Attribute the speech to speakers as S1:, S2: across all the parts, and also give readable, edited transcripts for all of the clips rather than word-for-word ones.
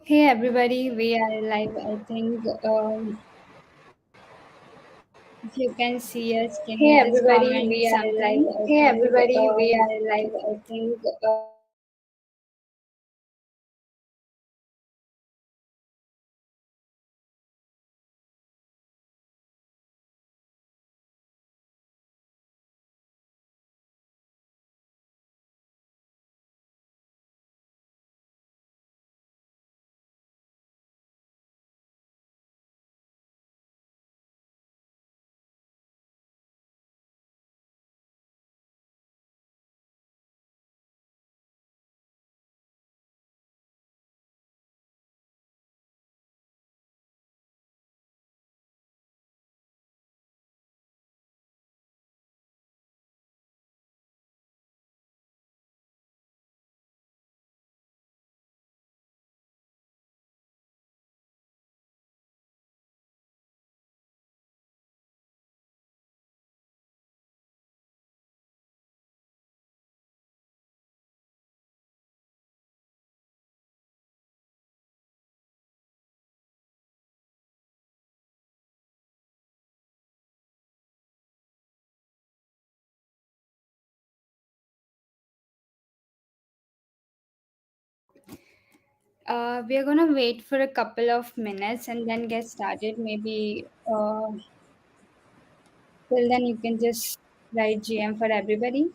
S1: Hey everybody, we are live. I think if you can see us, can
S2: Hey
S1: you just
S2: everybody,
S1: comment
S2: we are live.
S1: something?
S2: Hey everybody, we are live. I think
S1: We are gonna wait for a couple of minutes and then get started. Maybe till then you can just write GM for everybody.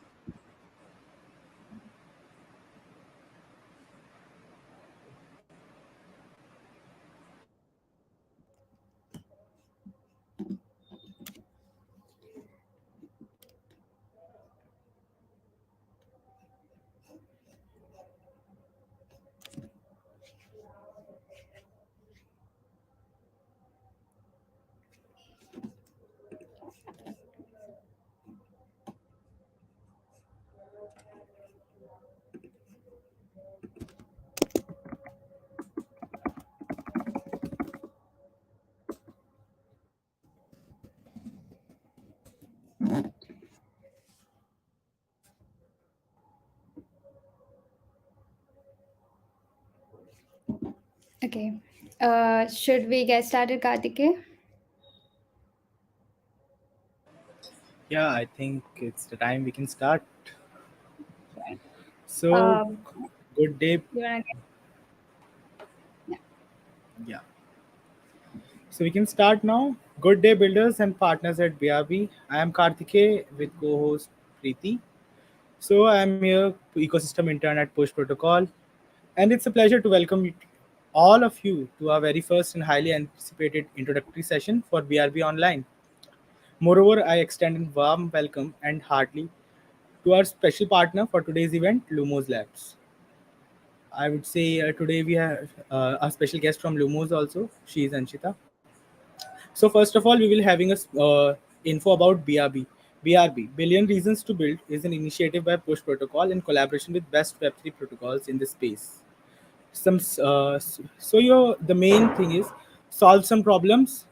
S1: Okay. Should we get started, Kartike?
S3: Yeah, I think it's the time we can start. So,
S1: Um,
S3: good day.
S1: you wanna get yeah.
S3: Yeah. So, we can start now. Good day, builders and partners at BRB. I am Karthike with co host Preeti. So, I am your ecosystem intern at Push Protocol. And it's a pleasure to welcome all of you to our very first and highly anticipated introductory session for BRB Online. Moreover, I extend a warm welcome and heartily to our special partner for today's event, Lumos Labs. I would say today we have a special guest from Lumos also. She is Anshita. So first of all, we will having a info about BRB. BRB, Billion Reasons to Build, is an initiative by Push Protocol in collaboration with best Web3 protocols in the space. So your the main thing is solve some problems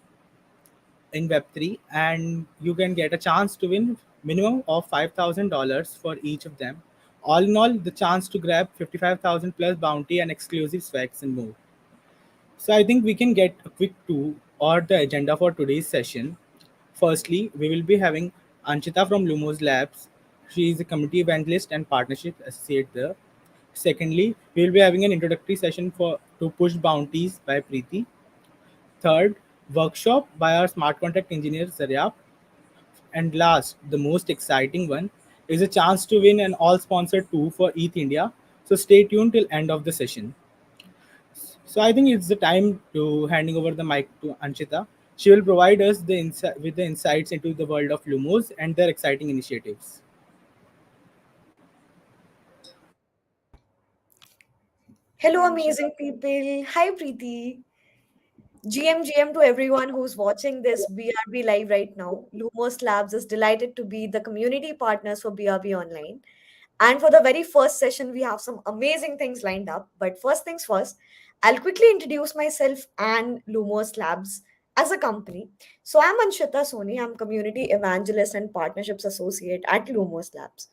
S3: in Web3, and you can get a chance to win minimum of $5,000 for each of them. All in all, the chance to grab 55,000 plus bounty and exclusive specs and more. So I think we can get a quick tour or the agenda for today's session. Firstly, we will be having Anchita from Lumos Labs. She is a community evangelist and partnership associate there. Secondly, we will be having an introductory session for to push bounties by Preeti. Third, workshop by our smart contract engineer Zaryab. And last, the most exciting one is a chance to win an all-sponsored tour for ETH India. So stay tuned till end of the session. So I think it's the time to handing over the mic to Anchita. She will provide us with the insights into the world of Lumos and their exciting initiatives.
S2: hello amazing people. Hi Preeti. GM to everyone who's watching this BRB live right now. Lumos Labs is delighted to be the community partners for BRB Online. And for the very first session, we have some amazing things lined up. But first things first, I'll quickly introduce myself and Lumos Labs as a company. So I'm Anshita Soni. I'm community evangelist and partnerships associate at Lumos Labs.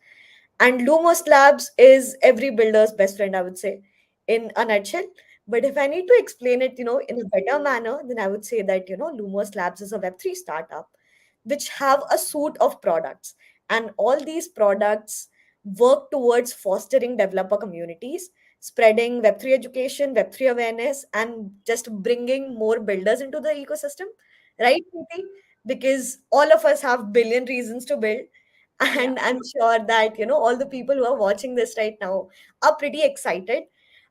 S2: And Lumos Labs is every builder's best friend, I would say, in a nutshell. But if I need to explain it, in a better manner, then I would say that, Lumos Labs is a Web3 startup which have a suite of products. And all these products work towards fostering developer communities, spreading Web3 education, Web3 awareness, and just bringing more builders into the ecosystem. Right, Preeti? Because all of us have billion reasons to build.
S1: Yeah.
S2: And I'm sure that, all the people who are watching this right now are pretty excited.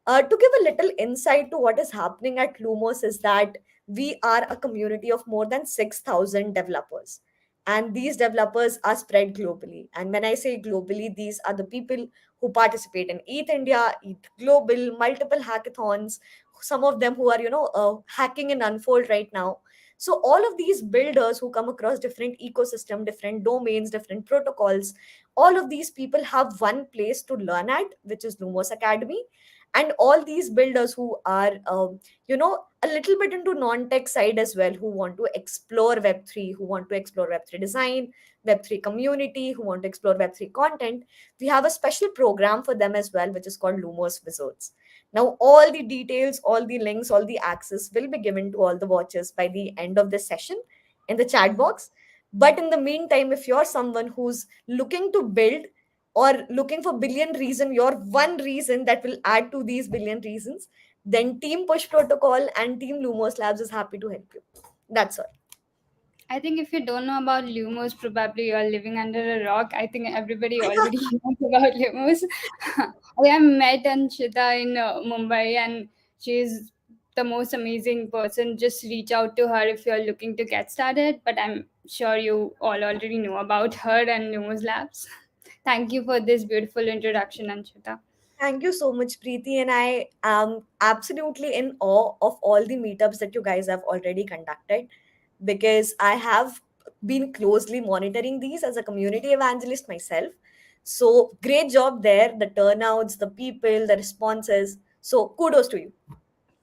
S2: To give a little insight to what is happening at Lumos is that we are a community of more than 6,000 developers. And these developers are spread globally. And when I say globally, these are the people who participate in ETH India, ETH Global, multiple hackathons, some of them who are, hacking in Unfold right now. So all of these builders who come across different ecosystem, different domains, different protocols, all of these people have one place to learn at, which is Lumos Academy. And all these builders who are a little bit into non-tech side as well, who want to explore web3, who want to explore web3 design, web3 community, who want to explore web3 content, we have a special program for them as well, which is called Lumos Wizards. Now all the details, all the links, all the access will be given to all the watchers by the end of this session in the chat box. But in the meantime, if you're someone who's looking to build or looking for billion reason, your one reason that will add to these billion reasons, then Team Push Protocol and Team Lumos Labs is happy to help you. That's all.
S1: I think if you don't know about Lumos, probably you're living under a rock. I think everybody already knows about Lumos. I met Anshita in Mumbai, and she's the most amazing person. Just reach out to her if you're looking to get started. But I'm sure you all already know about her and Lumos Labs. Thank you for this beautiful introduction, Anshita.
S2: Thank you so much, Preeti. And I am absolutely in awe of all the meetups that you guys have already conducted, because I have been closely monitoring these as a community evangelist myself. So great job there. The turnouts, the people, the responses. So kudos to you.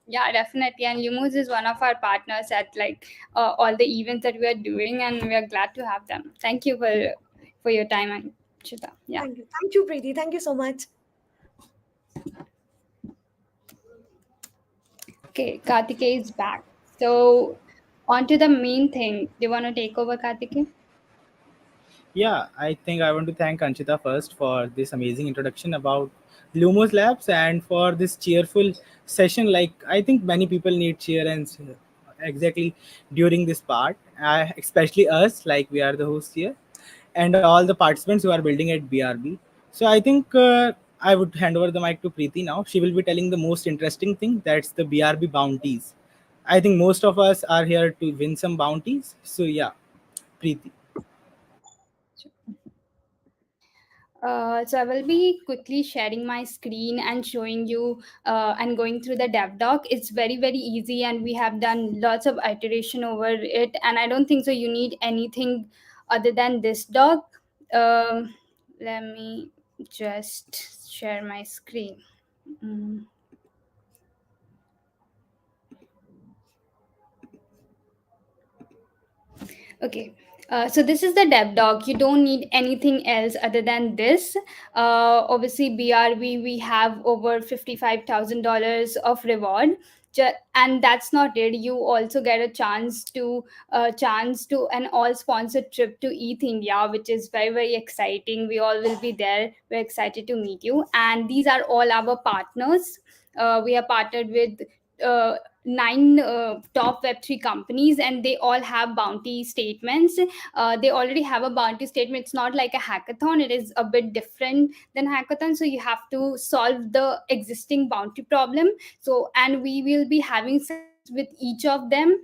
S1: Yeah, definitely. And Lumos is one of our partners at like all the events that we are doing, and we are glad to have them. Thank you for your time, Anshita. Yeah.
S2: Thank you. Thank you, Preeti. Thank you so much.
S1: Okay, Kartikeya is back. So on to the main thing. Do you want to take over, Kartikeya?
S3: Yeah, I think I want to thank Anchita first for this amazing introduction about Lumos Labs and for this cheerful session. Like, I think many people need cheer and exactly during this part, especially us, like we are the hosts here, and all the participants who are building at BRB. So I think I would hand over the mic to Preeti now. She will be telling the most interesting thing, that's the BRB bounties. I think most of us are here to win some bounties. So yeah, Preeti.
S1: So I will be quickly sharing my screen and showing you and going through the dev doc. It's very easy, and we have done lots of iteration over it. And I don't think so. You need anything other than this doc. Um, Let me just share my screen. Mm. Okay. So this is the dev doc. You don't need anything else other than this. Obviously, BRB, we have over $55,000 of reward. And that's not it. You also get a chance to an all sponsored trip to ETH India, which is very exciting. We all will be there. We're excited to meet you. And these are all our partners. We are partnered with uh, nine top web3 companies, and they all have bounty statements. They already have a bounty statement. It's not like a hackathon, it is a bit different than hackathon, so you have to solve the existing bounty problem. So, and we will be having sessions with each of them.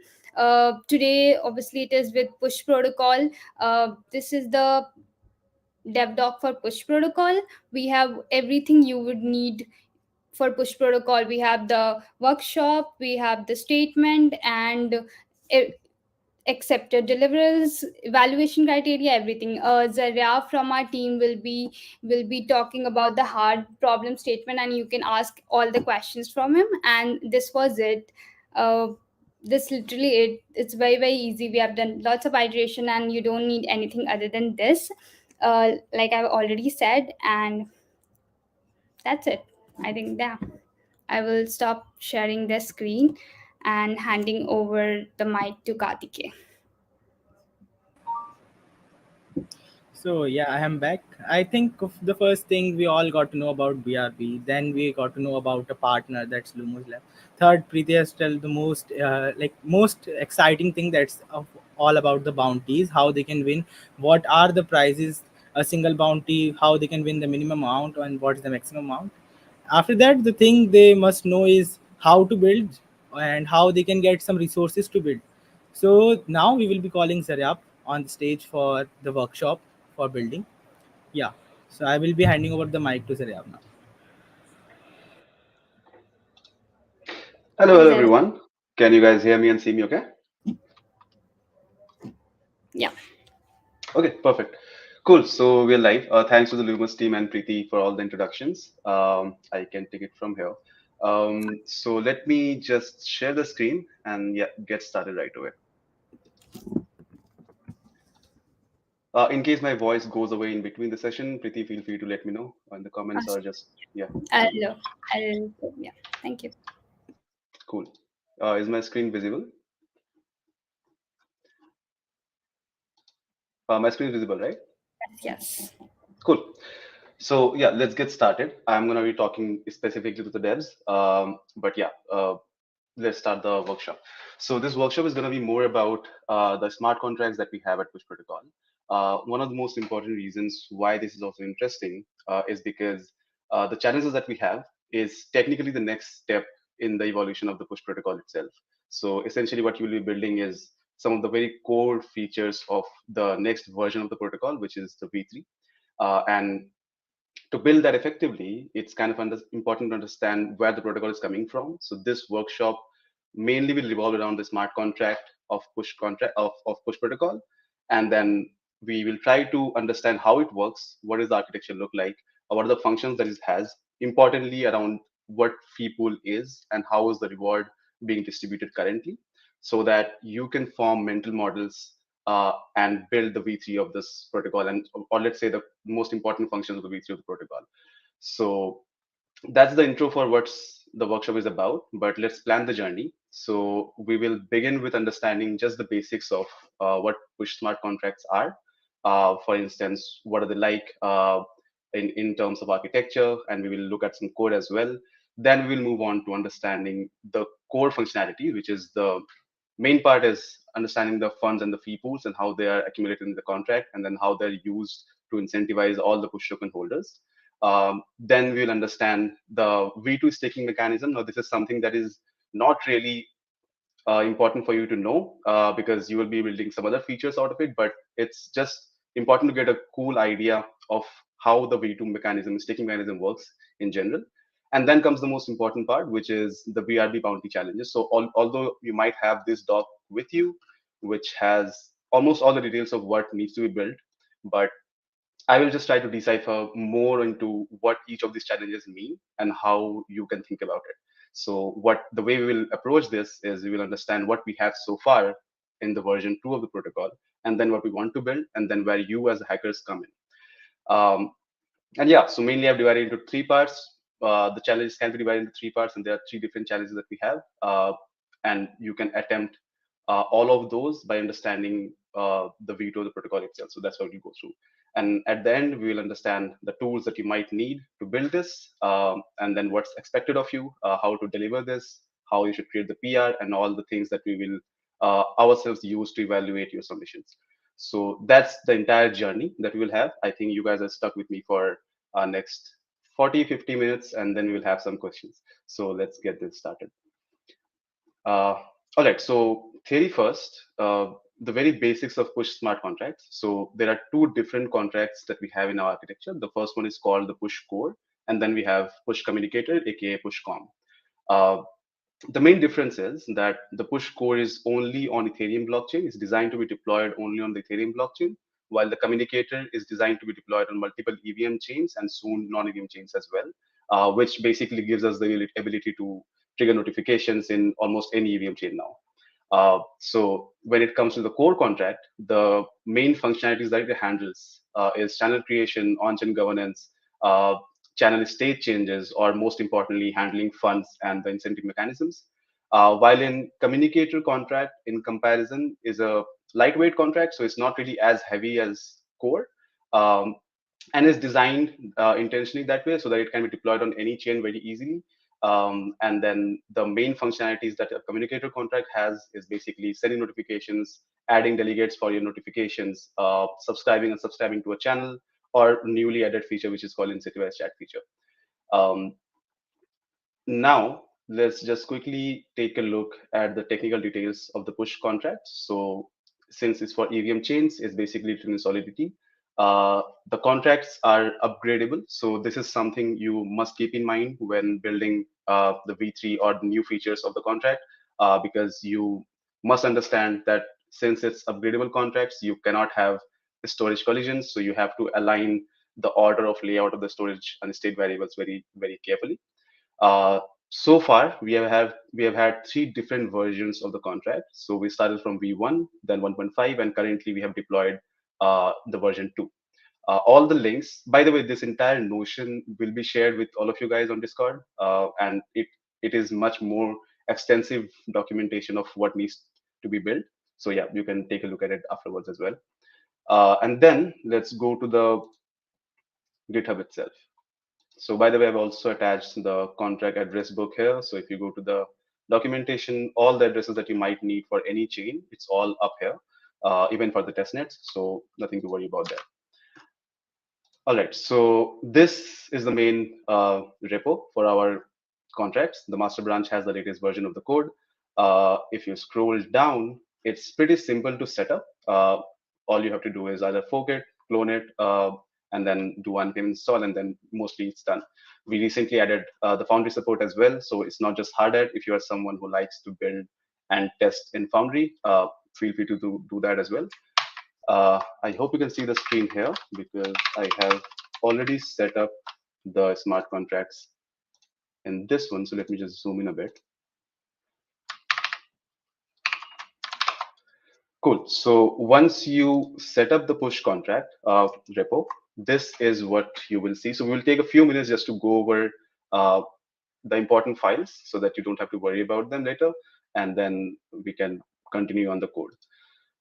S1: Today obviously it is with push protocol. This is the dev doc for push protocol. We have everything you would need for push protocol. We have the workshop, we have the statement, and e- accepted deliverables, evaluation criteria, everything. Zaria from our team will be talking about the hard problem statement, and you can ask all the questions from him. And this was it. uh, this literally it's very easy. We have done lots of iteration, and you don't need anything other than this, like I've already said. And that's it, I think. Yeah. I will stop sharing the screen and handing over the mic to Kartike.
S3: So yeah, I am back. I think of the first thing we all got to know about BRB. Then we got to know about a partner, that's Lumos Lab. Third, Preeti has tell the most most exciting thing, that's of all about the bounties, how they can win, what are the prizes, a single bounty, how they can win the minimum amount, and what is the maximum amount. After that, the thing they must know is how to build and how they can get some resources to build. So now we will be calling Zaryab on the stage for the workshop for building. Yeah. So I will be handing over the mic to Zaryab now.
S4: Hello,
S1: Hi,
S4: hello
S1: Zara.
S4: everyone. Can you guys hear me and see me okay?
S1: Yeah.
S4: Okay, perfect. Cool. So we're live. Thanks to the Lumos team and Preeti for all the introductions. I can take it from here. So let me just share the screen and yeah, get started right away. In case my voice goes away in between the session, Preeti, feel free to let me know in the comments or just, yeah,
S1: No, yeah. Thank you.
S4: cool. Is my screen visible? My screen is visible, right?
S1: Yes.
S4: Cool. So yeah, let's get started. I'm going to be talking specifically to the devs. But yeah, let's start the workshop. So this workshop is going to be more about the smart contracts that we have at Push Protocol. One of the most important reasons why this is also interesting is because the challenges that we have is technically the next step in the evolution of the Push Protocol itself. So essentially what you will be building is some of the very core features of the next version of the protocol, which is the V3. And to build that effectively, it's kind of important to understand where the protocol is coming from. So this workshop mainly will revolve around the smart contract of push protocol, and then we will try to understand how it works, what does the architecture look like, what are the functions that it has, importantly around what fee pool is and how is the reward being distributed currently, so that you can form mental models and build the V3 of this protocol, and or let's say the most important functions of the V3 of the protocol. So that's the intro for what's the workshop is about, but let's plan the journey. So we will begin with understanding just the basics of what push smart contracts are. For instance, what are they like in terms of architecture, and we will look at some code as well. Then we will move on to understanding the core functionality, which is the main part is understanding the funds and the fee pools and how they are accumulated in the contract, and then how they're used to incentivize all the push token holders. Then we'll understand the V2 staking mechanism. Now, this is something that is not really important for you to know because you will be building some other features out of it, but it's just important to get a cool idea of how the V2 mechanism, staking mechanism works in general. And then comes the most important part, which is the BRB bounty challenges. So although you might have this doc with you, which has almost all the details of what needs to be built, but I will just try to decipher more into what each of these challenges mean and how you can think about it. So what the way we will approach this is we will understand what we have so far in the version 2 of the protocol, and then what we want to build, and then where you as hackers come in. And yeah, so mainly I've divided into three parts. The challenges can be divided into three parts, and there are three different challenges that we have. And you can attempt all of those by understanding the V2 of the protocol itself. So that's what we go through. And at the end, we will understand the tools that you might need to build this, and then what's expected of you, how to deliver this, how you should create the PR, and all the things that we will ourselves use to evaluate your submissions. So that's the entire journey that we will have. I think you guys are stuck with me for our next 40, 50 minutes, and then we'll have some questions. So let's get this started. Uh, all right, so theory first, the very basics of push smart contracts. So there are two different contracts that we have in our architecture. The first one is called the push core, and then we have push communicator, aka push com. Uh, the main difference is that the push core is only on Ethereum blockchain. It's designed to be deployed only on the Ethereum blockchain, while the communicator is designed to be deployed on multiple EVM chains and soon non-EVM chains as well, which basically gives us the ability to trigger notifications in almost any EVM chain now. So when it comes to the core contract, the main functionalities that it handles is channel creation, on-chain governance, uh, channel state changes, or most importantly, handling funds and the incentive mechanisms. While in communicator contract, in comparison, is a lightweight contract, so it's not really as heavy as core. Um, and is designed intentionally that way so that it can be deployed on any chain very easily. And then the main functionalities that a communicator contract has is basically sending notifications, adding delegates for your notifications, subscribing and subscribing to a channel, or newly added feature which is called incentivized chat feature. Um, Now, let's just quickly take a look at the technical details of the push contract. So, since it's for EVM chains, it's basically written in Solidity. The contracts are upgradable. So, this is something you must keep in mind when building the V3 or the new features of the contract, because you must understand that since it's upgradable contracts, you cannot have storage collisions. So, you have to align the order of layout of the storage and state variables very, very carefully. Uh, so far, we have had three different versions of the contract. So we started from V1, then 1.5, and currently we have deployed the version 2. All the links, by the way, this entire notion will be shared with all of you guys on Discord, and it is much more extensive documentation of what needs to be built. So yeah, you can take a look at it afterwards as well. And then let's go to the GitHub itself. So by the way, I've also attached the contract address book here. So if you go to the documentation, all the addresses that you might need for any chain, it's all up here, even for the testnets. So nothing to worry about there. All right, so this is the main repo for our contracts. The master branch has the latest version of the code. If you scroll down, it's pretty simple to set up. All you have to do is either fork it, clone it, and then do one npm install, and then mostly it's done. We recently added the Foundry support as well, so it's not just hard hat. If you are someone who likes to build and test in Foundry, feel free to do that as well. I hope you can see the screen here because I have already set up the smart contracts in this one. So let me just zoom in a bit. Cool. So once you set up the push contract repo, this is what you will see. So we will take a few minutes just to go over the important files so that you don't have to worry about them later, and then we can continue on the code.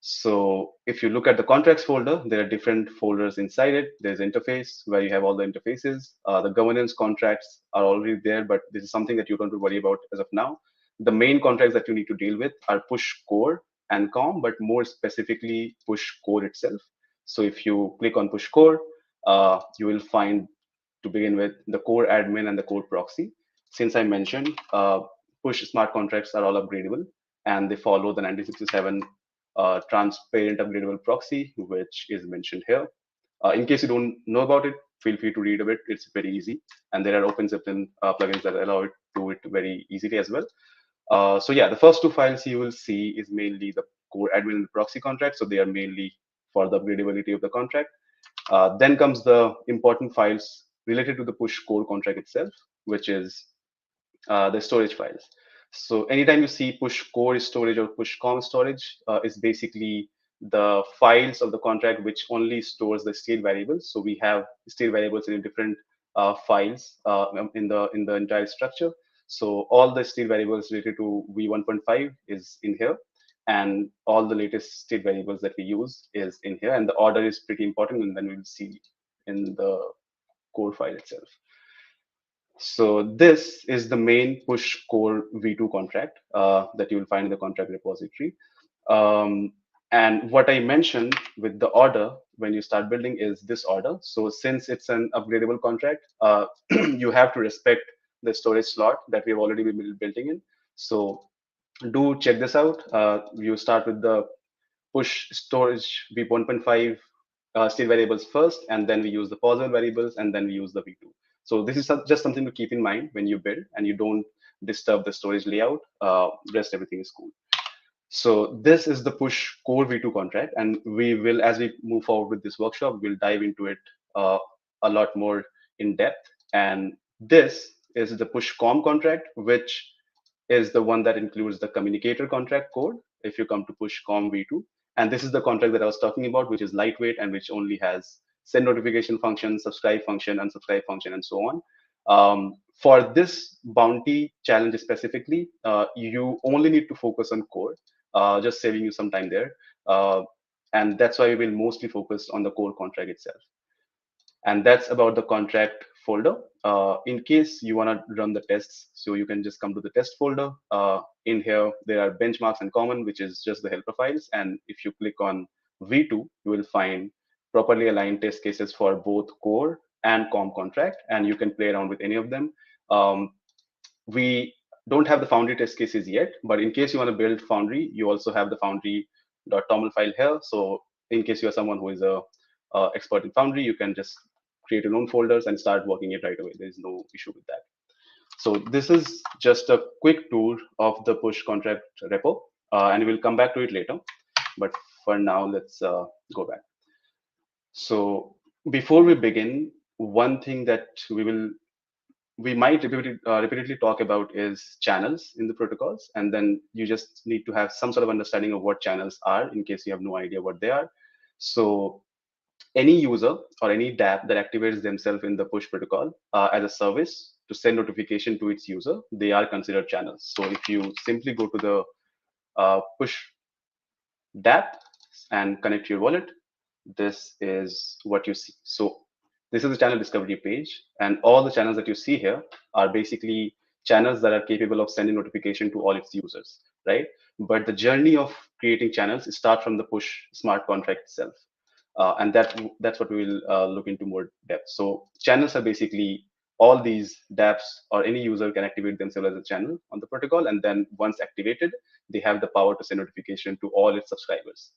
S4: So if you look at the contracts folder, there are different folders inside it. There's interface where you have all the interfaces. The governance contracts are already there, but this is something that you don't have to worry about as of now. The main contracts that you need to deal with are push core and com, but more specifically push core itself. So if you click on push core, you will find, to begin with, the core admin and the core proxy. Since I mentioned, push smart contracts are all upgradable and they follow the 1967 transparent upgradable proxy, which is mentioned here. In case you don't know about it, feel free to read a bit. It's very easy. And there are OpenZipton plugins that allow it to do it very easily as well. So yeah, the first two files you will see is mainly the core admin and the proxy contract. So they are mainly for the upgradability of the contract. Then comes the important files related to the push core contract itself, which is the storage files. So anytime you see push core storage or push com storage, is basically the files of the contract which only stores the state variables. So we have state variables in different files in the entire structure. So all the state variables related to v1.5 is in here, and all the latest state variables that we use is in here. And the order is pretty important, and then we'll see in the core file itself. So this is the main push core v2 contract that you will find in the contract repository. And what I mentioned with the order when you start building is this order. So since it's an upgradable contract, you have to respect the storage slot that we've already been building in. So do check this out. You start with the push storage v1.5 state variables first, and then we use the pauser variables, and then we use the v2. So this is just something to keep in mind when you build and you don't disturb the storage layout. Rest everything is cool. So this is the push core v2 contract, and we will, as we move forward with this workshop, we'll dive into it a lot more in depth. And this is the push com contract, which is the one that includes the communicator contract code if you come to push com v2. And this is the contract that I was talking about, which is lightweight and which only has send notification function, subscribe function, unsubscribe function, and so on. For this bounty challenge specifically, you only need to focus on core, just saving you some time there. And that's why we will mostly focus on the core contract itself. And that's about the contract folder. In case you want to run the tests, so you can just come to the test folder. In here, there are benchmarks and common, which is just the helper files. And if you click on V2, you will find properly aligned test cases for both core and com contract, and you can play around with any of them. We don't have the Foundry test cases yet, but in case you want to build Foundry, you also have the Foundry.toml file here. So in case you are someone who is a expert in Foundry, you can just create your own folders and start working it right away. There's no issue with that. So this is just a quick tour of the push contract repo, and we'll come back to it later. But for now, let's go back. So before we begin, one thing that we might repeatedly talk about is channels in the protocols, and then you just need to have some sort of understanding of what channels are in case you have no idea what they are. So any user or any dApp that activates themselves in the push protocol as a service to send notification to its user, they are considered channels. So if you simply go to the push dApp and connect your wallet, this is what you see. So this is the channel discovery page, and all the channels that you see here are basically channels that are capable of sending notification to all its users, right? But the journey of creating channels starts from the push smart contract itself. And that's what we will look into more depth. So channels are basically all these dApps or any user can activate themselves as a channel on the protocol, and then once activated, they have the power to send notification to all its subscribers.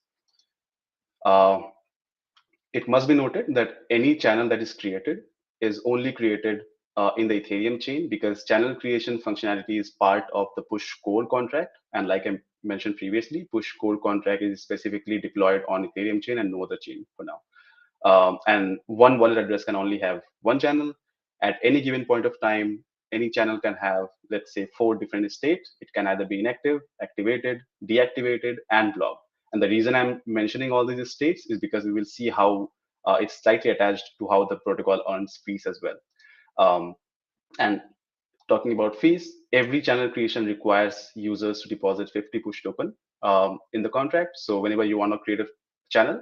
S4: It must be noted that any channel that is created is only created in the Ethereum chain, because channel creation functionality is part of the push core contract. And like I mentioned previously, push core contract is specifically deployed on Ethereum chain and no other chain for now. And one wallet address can only have one channel. At any given point of time, any channel can have, let's say, 4 different states. It can either be inactive, activated, deactivated, and blocked. And the reason I'm mentioning all these states is because we will see how it's slightly attached to how the protocol earns fees as well. And talking about fees, every channel creation requires users to deposit 50 push token in the contract. So whenever you want to create a channel,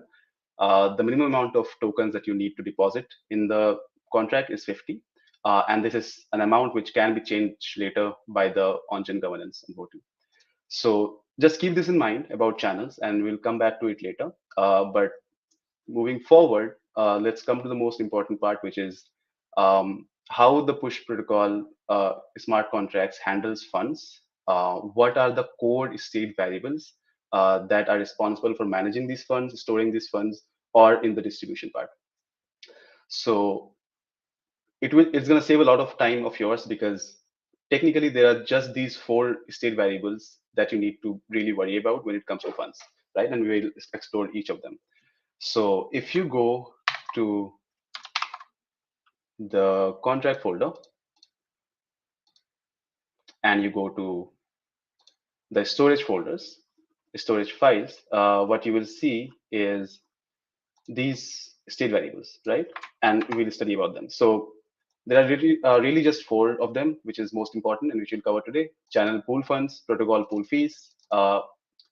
S4: the minimum amount of tokens that you need to deposit in the contract is 50. And this is an amount which can be changed later by the on-chain governance and voting. So just keep this in mind about channels, and we'll come back to it later. But moving forward, let's come to the most important part, which is how the push protocol smart contracts handles funds. What are the core state variables that are responsible for managing these funds, storing these funds, or in the distribution part? So it's going to save a lot of time of yours, because technically there are just these 4 state variables that you need to really worry about when it comes to funds, right? And we will explore each of them. So if you go to the contract folder and you go to the storage folders, storage files, what you will see is these state variables, right? And we'll study about them. So there are really just 4 of them, which is most important and which we'll cover today: channel pool funds, protocol pool fees,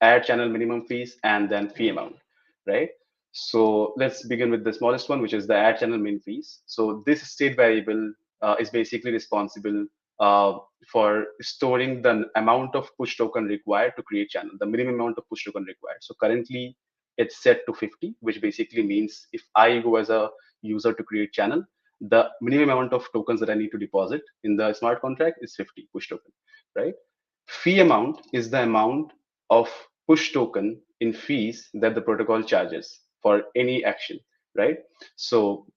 S4: add channel minimum fees, and then fee amount, right? So let's begin with the smallest one, which is the add channel min fees. So this state variable is basically responsible for storing the amount of push token required to create channel, the minimum amount of push token required. So currently it's set to 50, which basically means if I go as a user to create channel, the minimum amount of tokens that I need to deposit in the smart contract is 50 push token, right? Fee amount is the amount of push token in fees that the protocol charges for any action, right? So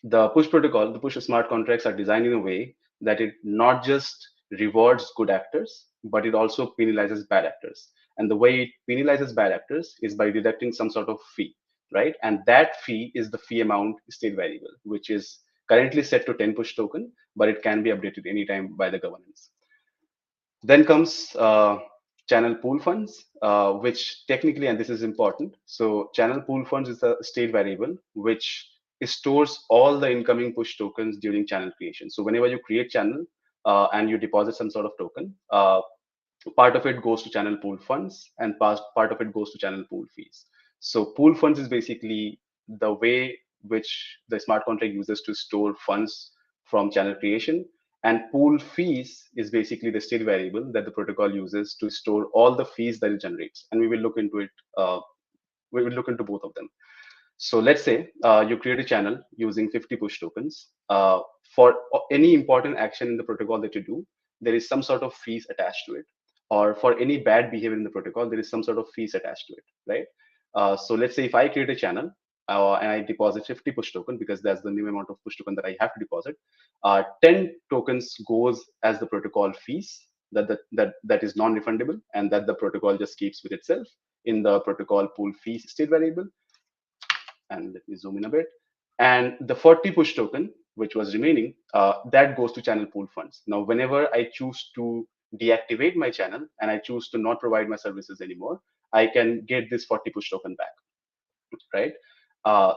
S4: the push protocol, the push smart contracts are designed in a way that it not just rewards good actors, but it also penalizes bad actors. And the way it penalizes bad actors is by deducting some sort of fee, right? And that fee is the fee amount state variable, which is currently set to 10 push token, but it can be updated anytime by the governance. Then comes channel pool funds, which technically, and this is important, so channel pool funds is a state variable which stores all the incoming push tokens during channel creation. So whenever you create channel and you deposit some sort of token, part of it goes to channel pool funds and part of it goes to channel pool fees. So pool funds is basically the way which the smart contract uses to store funds from channel creation, and pool fees is basically the state variable that the protocol uses to store all the fees that it generates. And we will look into it. We will look into both of them. So let's say you create a channel using 50 push tokens. For any important action in the protocol that you do, there is some sort of fees attached to it. Or for any bad behavior in the protocol, there is some sort of fees attached to it, right? So let's say if I create a channel and I deposit 50 push token because that's the minimum amount of push token that I have to deposit, 10 tokens goes as the protocol fees that is non-refundable and that the protocol just keeps with itself in the protocol pool fees state variable. And let me zoom in a bit. And the 40 push token, which was remaining, that goes to channel pool funds. Now, whenever I choose to deactivate my channel and I choose to not provide my services anymore, I can get this 40 push token back, right?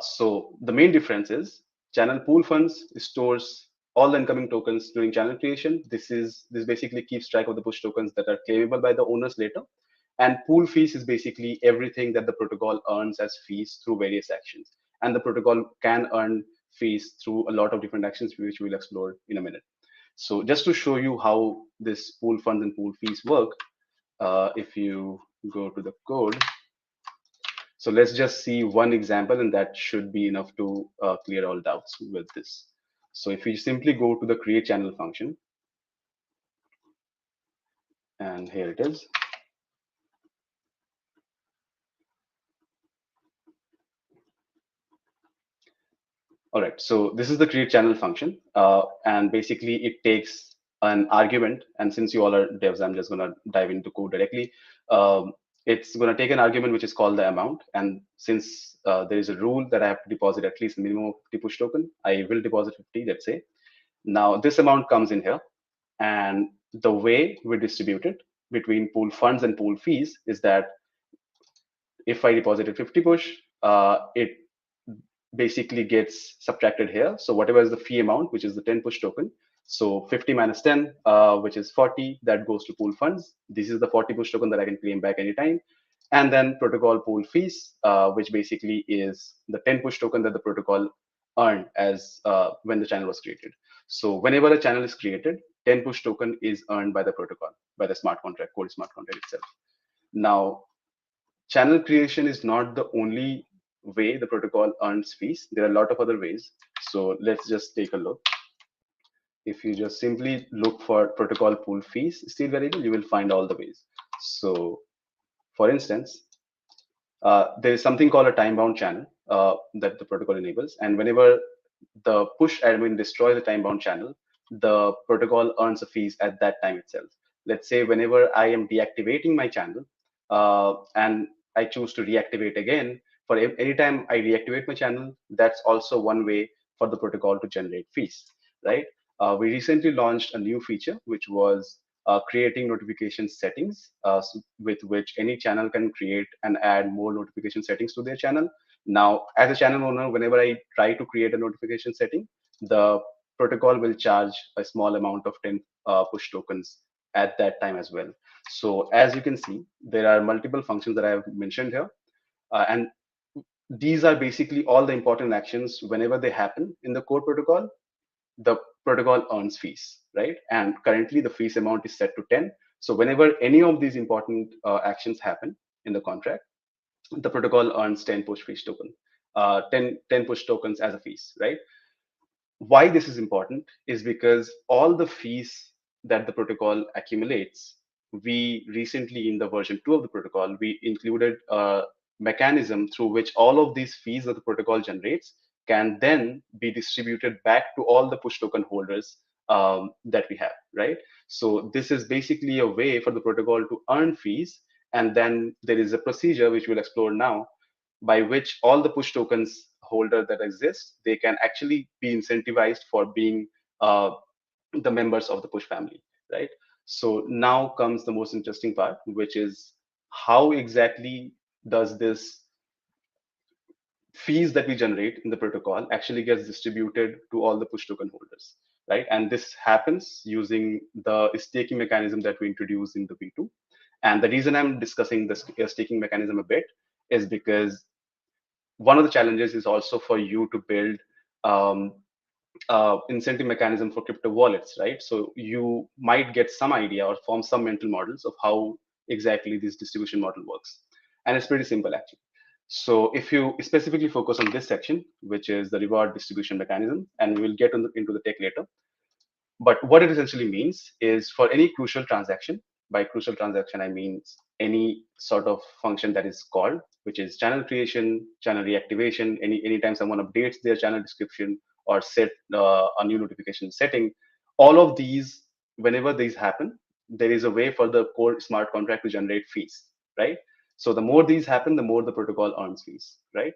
S4: So the main difference is channel pool funds stores all the incoming tokens during channel creation. This basically keeps track of the push tokens that are claimable by the owners later. And pool fees is basically everything that the protocol earns as fees through various actions. And the protocol can earn fees through a lot of different actions, which we'll explore in a minute. So just to show you how this pool funds and pool fees work, if you go to the code, so let's just see one example, and that should be enough to clear all doubts with this. So if we simply go to the create channel function, and here it is. All right, so this is the create channel function, and basically it takes an argument. And since you all are devs, I'm just gonna dive into code directly. It's gonna take an argument which is called the amount, and since there is a rule that I have to deposit at least a minimum of 50 push token, I will deposit 50, let's say. Now this amount comes in here, and the way we distribute it between pool funds and pool fees is that if I deposited 50 push, it basically gets subtracted here. So whatever is the fee amount, which is the 10 push token. So 50 minus 10, which is 40, that goes to pool funds. This is the 40 push token that I can claim back anytime. And then protocol pool fees, which basically is the 10 push token that the protocol earned as when the channel was created. So whenever a channel is created, 10 push token is earned by the protocol, by the smart contract, code smart contract itself. Now, channel creation is not the only way the protocol earns fees. There are a lot of other ways. So let's just take a look. If you just simply look for protocol pool fees state variable, you will find all the ways. So for instance, there is something called a time-bound channel that the protocol enables. And whenever the push admin destroys the time-bound channel, the protocol earns a fees at that time itself. Let's say whenever I am deactivating my channel and I choose to reactivate again, for any time I reactivate my channel, that's also one way for the protocol to generate fees, right? We recently launched a new feature, which was creating notification settings with which any channel can create and add more notification settings to their channel. Now, as a channel owner, whenever I try to create a notification setting, the protocol will charge a small amount of 10 push tokens at that time as well. So as you can see, there are multiple functions that I have mentioned here. And these are basically all the important actions. Whenever they happen in the core protocol, the protocol earns fees, right? And currently the fees amount is set to 10. So whenever any of these important actions happen in the contract, the protocol earns 10 push fees token, 10 push tokens as a fees, right? Why this is important is because all the fees that the protocol accumulates, we recently in the version 2 of the protocol, we included a mechanism through which all of these fees that the protocol generates can then be distributed back to all the push token holders that we have, right? So this is basically a way for the protocol to earn fees. And then there is a procedure which we'll explore now by which all the push tokens holder that exist, they can actually be incentivized for being the members of the push family, right? So now comes the most interesting part, which is how exactly does this fees that we generate in the protocol actually gets distributed to all the push token holders, right? And this happens using the staking mechanism that we introduced in the V2. And the reason I'm discussing this staking mechanism a bit is because one of the challenges is also for you to build um, incentive mechanism for crypto wallets, right? So you might get some idea or form some mental models of how exactly this distribution model works. And it's pretty simple actually. So if you specifically focus on this section, which is the reward distribution mechanism, and we will get into the tech later, but what it essentially means is for any crucial transaction, by crucial transaction, I mean any sort of function that is called, which is channel creation, channel reactivation, anytime someone updates their channel description or set a new notification setting, all of these, whenever these happen, there is a way for the core smart contract to generate fees, right? So the more these happen, the more the protocol earns fees, right?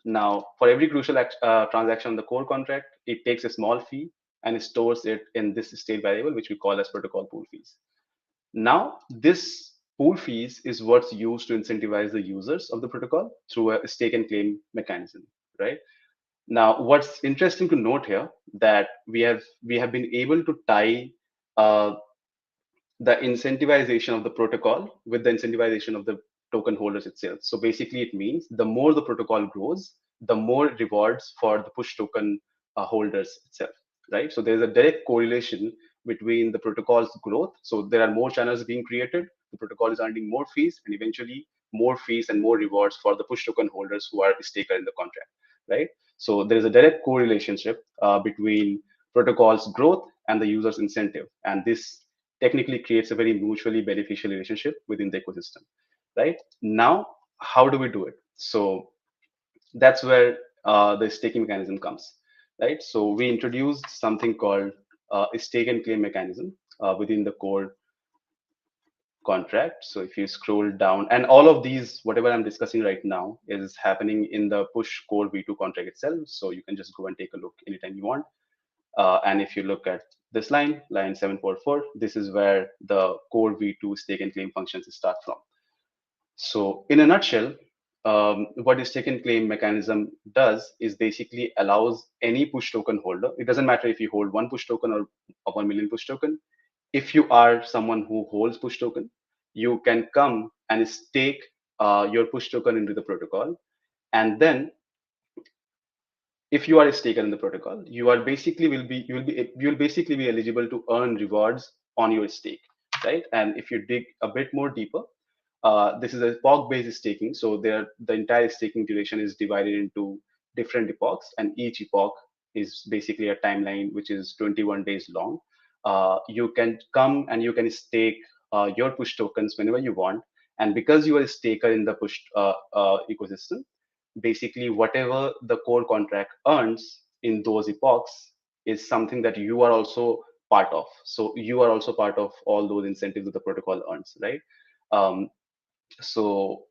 S4: Now, for every crucial transaction on the core contract, it takes a small fee and stores it in this state variable, which we call as protocol pool fees. Now, this pool fees is what's used to incentivize the users of the protocol through a stake and claim mechanism, right? Now, what's interesting to note here that we have been able to tie uh, the incentivization of the protocol with the incentivization of the token holders itself. So basically, it means the more the protocol grows, the more rewards for the push token holders itself, right? So there's a direct correlation between the protocol's growth. So there are more channels being created, the protocol is earning more fees, and eventually more fees and more rewards for the push token holders who are staker in the contract, right? So there is a direct correlation between protocol's growth and the user's incentive, and this technically creates a very mutually beneficial relationship within the ecosystem, right? Now, how do we do it? So that's where the staking mechanism comes, right? So we introduced something called a stake and claim mechanism within the core contract. So if you scroll down, and all of these, whatever I'm discussing right now, is happening in the push core V2 contract itself. So you can just go and take a look anytime you want. And if you look at this line 744, this is where the core V2 stake and claim functions start from. So in a nutshell, what the stake and claim mechanism does is basically allows any push token holder, it doesn't matter if you hold one push token or 1 million push token, if you are someone who holds push token, you can come and stake your push token into the protocol. And then if you are a staker in the protocol, you are basically you will basically be eligible to earn rewards on your stake, right? And if you dig a bit more deeper, this is a epoch-based staking. So the entire staking duration is divided into different epochs, and each epoch is basically a timeline which is 21 days long. You can come and you can stake your push tokens whenever you want, and because you are a staker in the push ecosystem, basically whatever the core contract earns in those epochs is something that you are also part of. So you are also part of all those incentives that the protocol earns, right? Um, so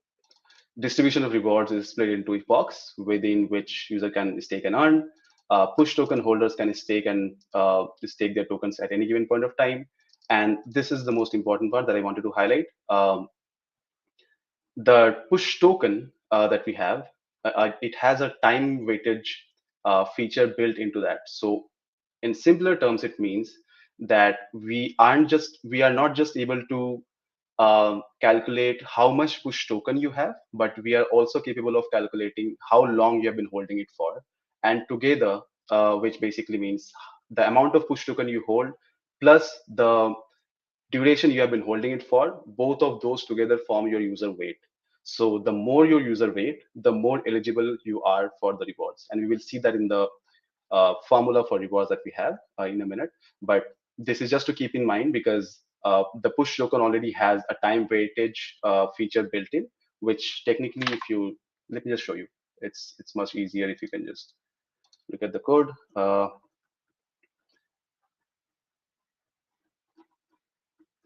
S4: distribution of rewards is split into epochs within which user can stake and earn. Push token holders can stake their tokens at any given point of time. And this is the most important part that I wanted to highlight. The push token that we have, it has a time weightage feature built into that. So in simpler terms, it means that we are not just able to calculate how much push token you have, but we are also capable of calculating how long you have been holding it for. And together, which basically means the amount of push token you hold plus the duration you have been holding it for, both of those together form your user weight. So the more your user weight, the more eligible you are for the rewards. And we will see that in the formula for rewards that we have in a minute. But this is just to keep in mind because the push token already has a time weightage feature built in, which technically, if you let me just show you, it's much easier if you can just look at the code.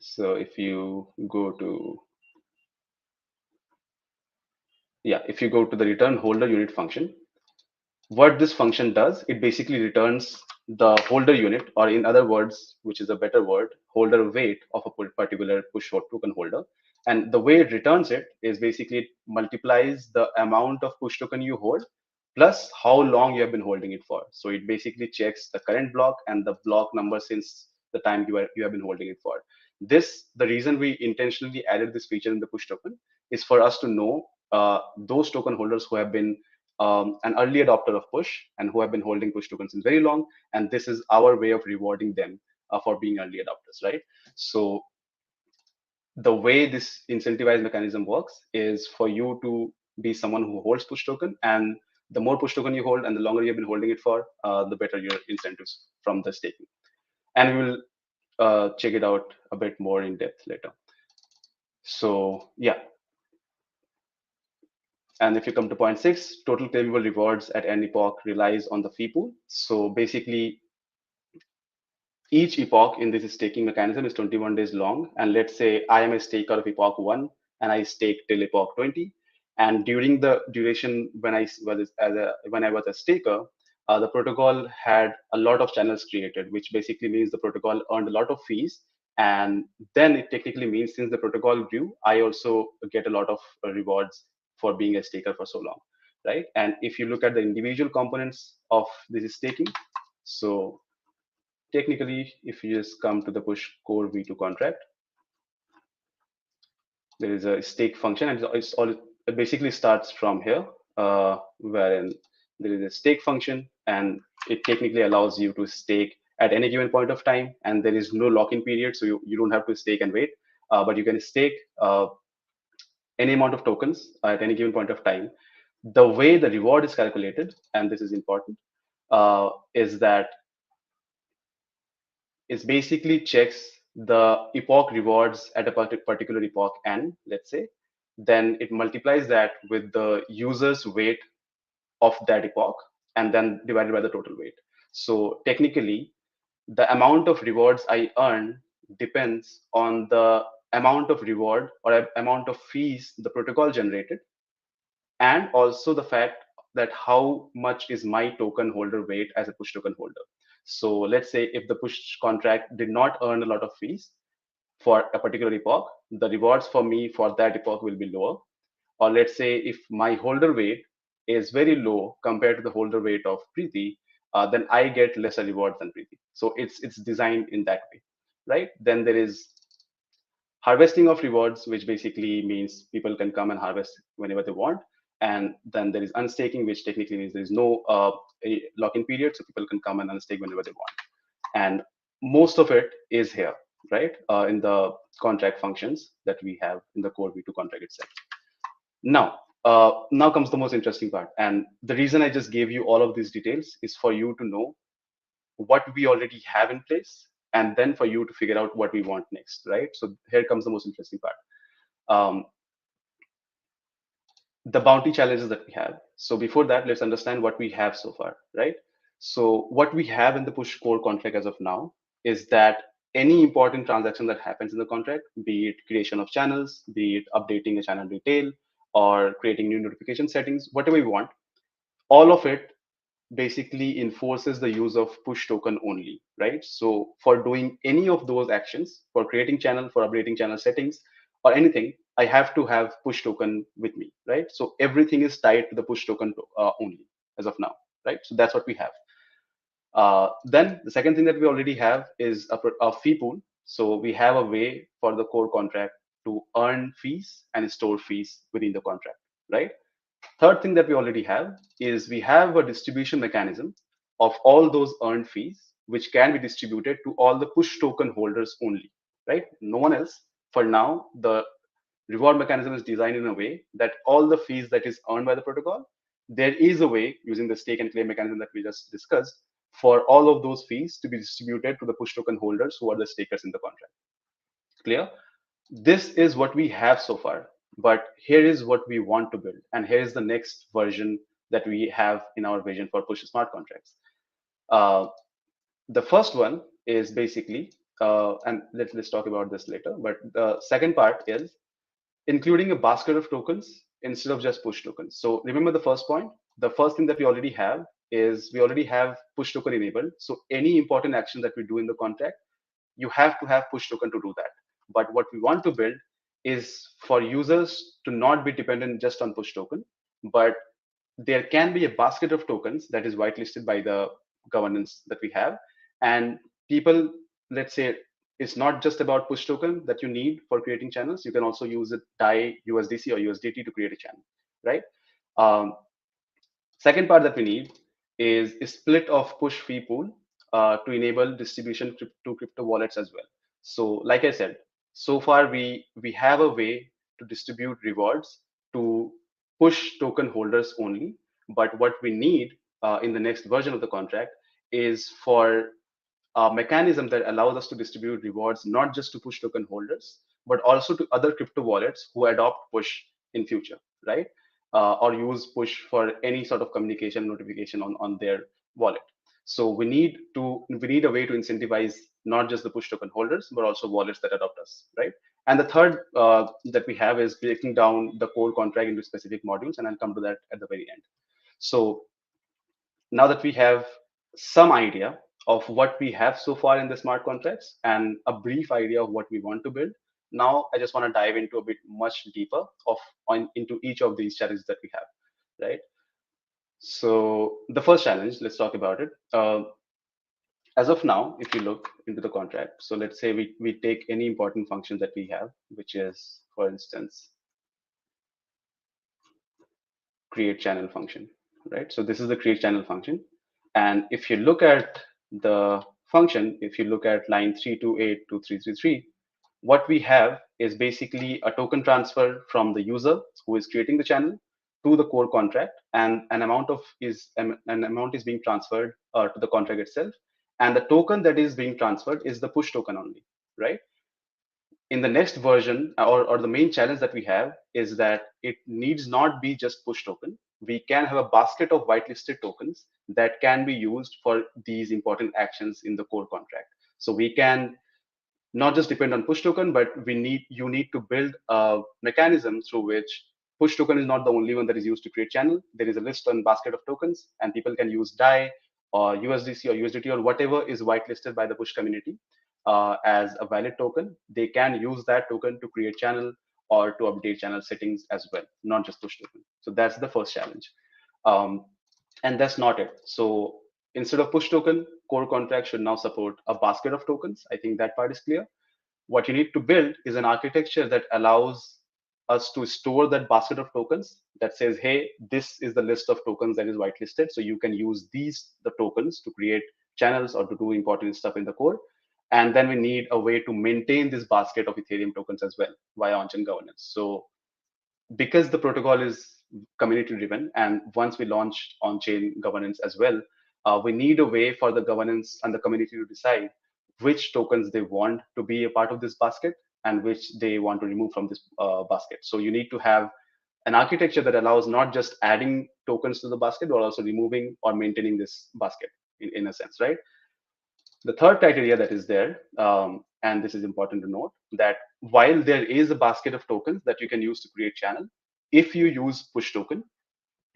S4: So if you go to if you go to the return holder unit function, what this function does, it basically returns the holder unit, or in other words, which is a better word, holder weight of a particular push or token holder. And the way it returns it is basically it multiplies the amount of push token you hold plus how long you have been holding it for. So it basically checks the current block and the block number since the time you have been holding it for. The reason we intentionally added this feature in the push token is for us to know those token holders who have been an early adopter of push and who have been holding push tokens since very long. And this is our way of rewarding them for being early adopters, right? So the way this incentivized mechanism works is for you to be someone who holds push token, and the more push token you hold and the longer you've been holding it for, the better your incentives from the staking. And we will check it out a bit more in depth later. So yeah, and if you come to point 6, total claimable rewards at any epoch relies on the fee pool. So basically, each epoch in this staking mechanism is 21 days long. And let's say I am a staker of epoch 1 and I stake till epoch 20. And during the duration when I was a staker, the protocol had a lot of channels created, which basically means the protocol earned a lot of fees. And then it technically means since the protocol grew, I also get a lot of rewards for being a staker for so long, right? And if you look at the individual components of this staking, so technically, if you just come to the push core v2 contract, there is a stake function, and it basically starts from here, wherein there is a stake function, and it technically allows you to stake at any given point of time, and there is no lock-in period, so you don't have to stake and wait, but you can stake any amount of tokens at any given point of time. The way the reward is calculated, and this is important, is that it basically checks the epoch rewards at a particular epoch n, let's say, then it multiplies that with the user's weight of that epoch and then divided by the total weight. So technically, the amount of rewards I earn depends on the amount of reward or amount of fees the protocol generated, and also the fact that how much is my token holder weight as a push token holder. So let's say if the push contract did not earn a lot of fees for a particular epoch, the rewards for me for that epoch will be lower. Or let's say if my holder weight is very low compared to the holder weight of Preeti, then I get lesser rewards than Preeti. So it's designed in that way, right? Then there is harvesting of rewards, which basically means people can come and harvest whenever they want. And then there is unstaking, which technically means there is no lock-in period, so people can come and unstake whenever they want. And most of it is here, right, in the contract functions that we have in the core v2 contract itself. Now comes the most interesting part. And the reason I just gave you all of these details is for you to know what we already have in place, and then for you to figure out what we want next, right? So here comes the most interesting part. The bounty challenges that we have. So before that, let's understand what we have so far, right? So what we have in the push core contract as of now is that any important transaction that happens in the contract, be it creation of channels, be it updating a channel detail, or creating new notification settings, whatever you want, all of it basically enforces the use of push token only, right? So for doing any of those actions, for creating channel, for updating channel settings, or anything, I have to have push token with me, right? So everything is tied to the push token only as of now, right? So that's what we have. Then the second thing that we already have is a fee pool. So we have a way for the core contract to earn fees and store fees within the contract, right? Third thing that we already have is we have a distribution mechanism of all those earned fees, which can be distributed to all the push token holders only, right? No one else. For now, the reward mechanism is designed in a way that all the fees that is earned by the protocol, there is a way using the stake and claim mechanism that we just discussed for all of those fees to be distributed to the push token holders who are the stakers in the contract. Clear? This is what we have so far, but here is what we want to build, and here is the next version that we have in our vision for push smart contracts. The first one is basically, and let's talk about this later, but the second part is including a basket of tokens instead of just push tokens. So remember the first point, the first thing that we already have is we already have push token enabled. So any important action that we do in the contract, you have to have push token to do that. But what we want to build is for users to not be dependent just on push token, but there can be a basket of tokens that is whitelisted by the governance that we have. And people, let's say, it's not just about push token that you need for creating channels. You can also use it DAI, USDC, or USDT to create a channel, right? Um, Second part that we need is a split of push fee pool to enable distribution to crypto wallets as well. So, like I said, so far we have a way to distribute rewards to push token holders only. But what we need in the next version of the contract is for a mechanism that allows us to distribute rewards not just to push token holders, but also to other crypto wallets who adopt push in future, right? Or use push for any sort of communication notification on their wallet. So we need a way to incentivize not just the push token holders, but also wallets that adopt us, right? And the third that we have is breaking down the core contract into specific modules, and I'll come to that at the very end. So now that we have some idea of what we have so far in the smart contracts and a brief idea of what we want to build, now I just want to dive into a bit much deeper into each of these challenges that we have, right? So the first challenge, let's talk about it. As of now, if you look into the contract, so let's say we take any important function that we have, which is, for instance, create channel function, right? So this is the create channel function. And if you look at the function, if you look at line 328 to 333, what we have is basically a token transfer from the user who is creating the channel to the core contract, and an amount is being transferred to the contract itself. And the token that is being transferred is the push token only, right? In the next version, or the main challenge that we have is that it needs not be just push token. We can have a basket of whitelisted tokens that can be used for these important actions in the core contract. So we can not just depend on push token, but you need to build a mechanism through which push token is not the only one that is used to create channel. There is a list on basket of tokens, and people can use DAI or USDC or USDT or whatever is whitelisted by the push community as a valid token. They can use that token to create channel or to update channel settings as well, not just push token. So that's the first challenge. Um, and that's not it. So instead of push token, core contract should now support a basket of tokens. I think that part is clear. What you need to build is an architecture that allows us to store that basket of tokens that says, hey, this is the list of tokens that is whitelisted. So you can use the tokens to create channels or to do important stuff in the core. And then we need a way to maintain this basket of Ethereum tokens as well via on-chain governance. So because the protocol is community driven, and once we launch on-chain governance as well, we need a way for the governance and the community to decide which tokens they want to be a part of this basket and which they want to remove from this basket. So you need to have an architecture that allows not just adding tokens to the basket, but also removing or maintaining this basket in a sense, right? The third criteria that is there, and this is important to note, that while there is a basket of tokens that you can use to create channel, if you use push token,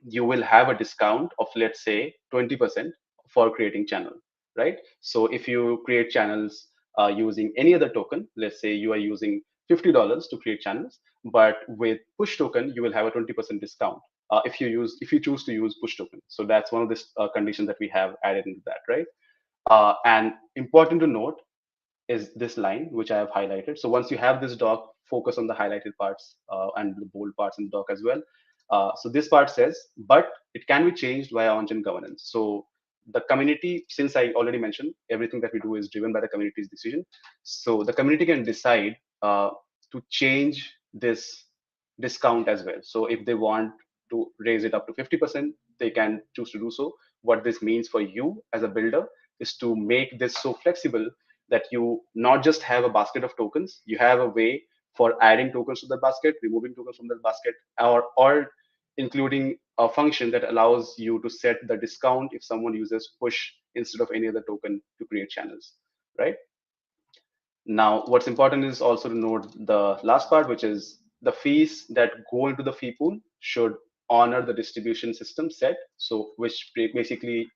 S4: you will have a discount of, let's say, 20% for creating channel, right? So if you create channels using any other token, let's say you are using $50 to create channels, but with push token, you will have a 20% discount if you choose to use push token. So that's one of the conditions that we have added into that, right? And important to note is this line, which I have highlighted. So once you have this doc, focus on the highlighted parts and the bold parts in the doc as well. So this part says, but it can be changed via on-chain governance. So the community, since I already mentioned, everything that we do is driven by the community's decision. So the community can decide to change this discount as well. So if they want to raise it up to 50%, they can choose to do so. What this means for you as a builder is to make this so flexible that you not just have a basket of tokens, you have a way for adding tokens to the basket, removing tokens from the basket, or including a function that allows you to set the discount if someone uses push instead of any other token to create channels, right? Now, what's important is also to note the last part, which is the fees that go into the fee pool should honor the distribution system set. So, which basically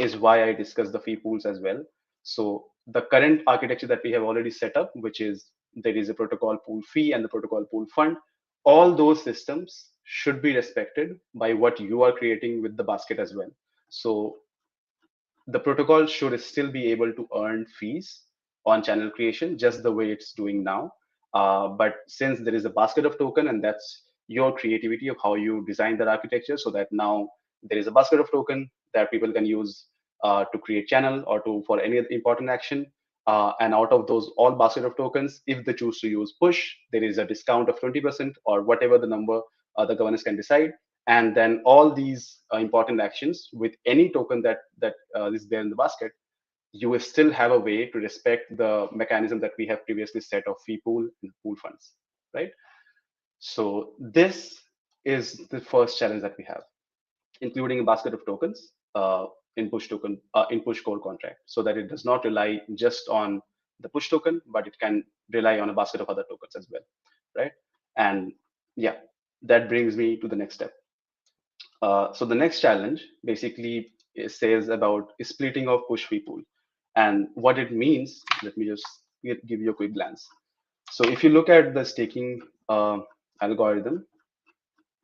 S4: is why I discussed the fee pools as well. So, the current architecture that we have already set up, which is there is a protocol pool fee and the protocol pool fund. All those systems should be respected by what you are creating with the basket as well. So the protocol should still be able to earn fees on channel creation just the way it's doing now. But since there is a basket of token, and that's your creativity of how you design that architecture, so that now there is a basket of token that people can use to create channel or to for any important action. And out of those all basket of tokens, if they choose to use push, there is a discount of 20% or whatever the number the governors can decide. And then all these important actions with any token that is there in the basket, you will still have a way to respect the mechanism that we have previously set of fee pool and pool funds, right? So this is the first challenge that we have, including a basket of tokens in push core contract, so that it does not rely just on the push token, but it can rely on a basket of other tokens as well, right? And yeah, that brings me to the next step. So the next challenge basically says about splitting of push fee pool, and what it means. Let me just give you a quick glance. So if you look at the staking algorithm,